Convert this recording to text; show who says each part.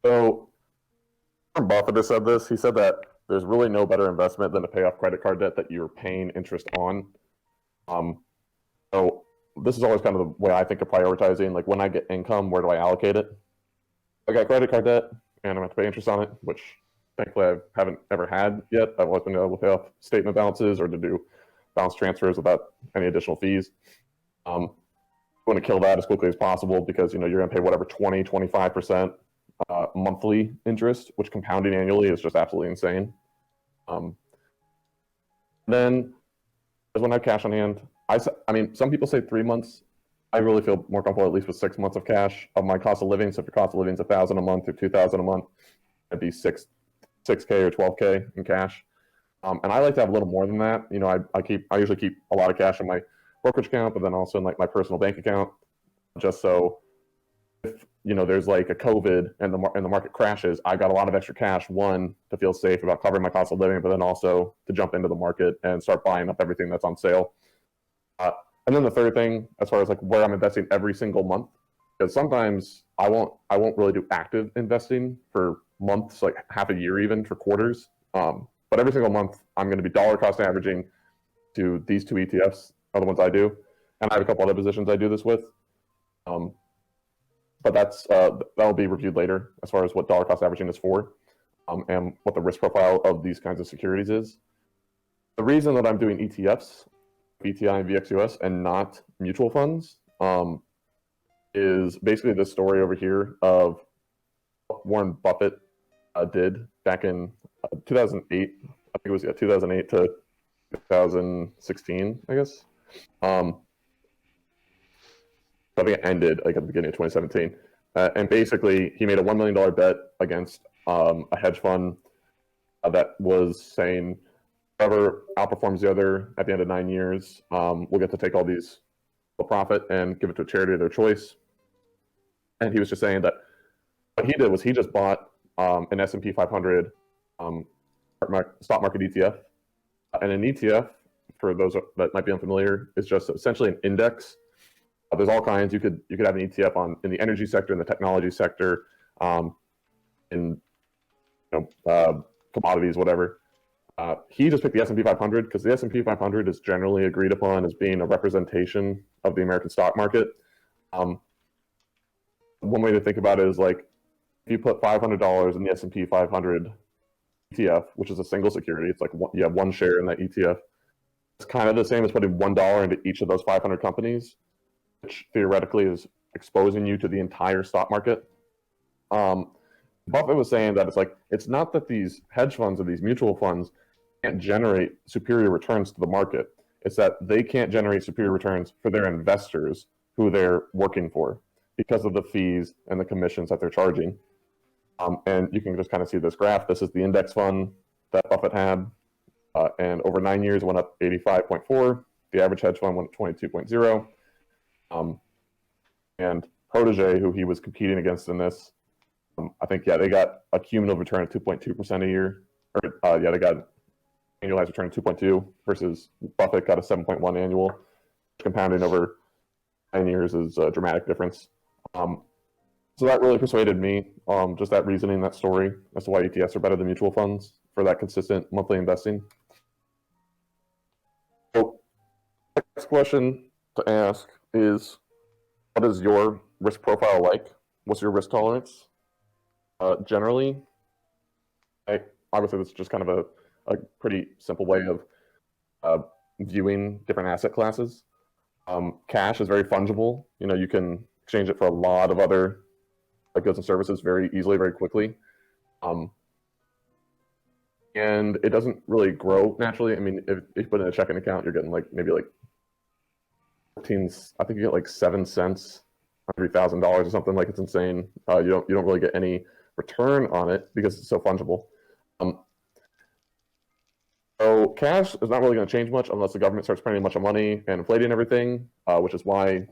Speaker 1: So Warren Buffett has said this. He said that there's really no better investment than to pay off credit card debt that you're paying interest on. Um, so this is always kind of the way I think of prioritizing. Like when I get income, where do I allocate it? I got credit card debt, and I'm going to pay interest on it, which thankfully I haven't ever had yet. I've always been able to pay off statement balances or to do balance transfers without any additional fees. I want to kill that as quickly as possible because you're going to pay whatever 20, 25% monthly interest, which compounding annually is just absolutely insane. Then, when I have cash on hand, I mean, some people say 3 months. I really feel more comfortable at least with 6 months of cash of my cost of living. So if your cost of living is $1,000 a month or $2,000 a month, it'd be 6K or 12K in cash. And I like to have a little more than that. I usually keep a lot of cash in my brokerage account, but then also in like my personal bank account, just so if there's like a COVID and the market crashes, I got a lot of extra cash. One, to feel safe about covering my cost of living, but then also to jump into the market and start buying up everything that's on sale. And then the third thing, as far as like where I'm investing every single month, because sometimes I won't really do active investing for months, like half a year, even for quarters. But every single month, I'm going to be dollar cost averaging to these two ETFs are the ones I do, and I have a couple other positions I do this with. But that'll be reviewed later as far as what dollar cost averaging is for, and what the risk profile of these kinds of securities is. The reason that I'm doing ETFs, VTI and VXUS, and not mutual funds, is basically this story over here of what Warren Buffett did back in 2008. I think it was 2008 to 2016, I guess. I think it ended like at the beginning of 2017. And basically, he made a $1 million bet against a hedge fund that was saying, whoever outperforms the other at the end of 9 years will get to take all these profit and give it to a charity of their choice. And he was just saying that what he did was he just bought an S&P 500 stock market ETF. And an ETF, for those that might be unfamiliar, is just essentially an index. There's all kinds. You could have an ETF in the energy sector, in the technology sector, in commodities, whatever. He just picked the S&P 500 because the S&P 500 is generally agreed upon as being a representation of the American stock market. One way to think about it is like if you put $500 in the S&P 500 ETF, which is a single security, it's like you have one share in that ETF. It's kind of the same as putting $1 into each of those 500 companies, which theoretically is exposing you to the entire stock market. Buffett was saying that it's not that these hedge funds or these mutual funds can't generate superior returns to the market. It's that they can't generate superior returns for their investors who they're working for because of the fees and the commissions that they're charging. And you can just kind of see this graph. This is the index fund that Buffett had. And over 9 years, it went up 85.4. The average hedge fund went up 22.0. And Protege, who he was competing against in this, I think, they got a cumulative return of 2.2% a year. Or, they got annualized return of 2.2 versus Buffett got a 7.1 annual, which compounding over 9 years is a dramatic difference. So that really persuaded me, just that reasoning, that story, as to why ETFs are better than mutual funds for that consistent monthly investing. So, next question to ask is, what is your risk profile like? What's your risk tolerance? Generally, obviously this is just kind of a pretty simple way of viewing different asset classes. Cash is very fungible. You can exchange it for a lot of other goods and services very easily, very quickly. And it doesn't really grow naturally. I mean, if you put in a checking account, you're getting maybe 14, I think you get like 7 cents on $3,000 or something. It's insane. You don't really get any return on it because it's so fungible. So cash is not really going to change much unless the government starts printing a bunch of money and inflating everything, which is why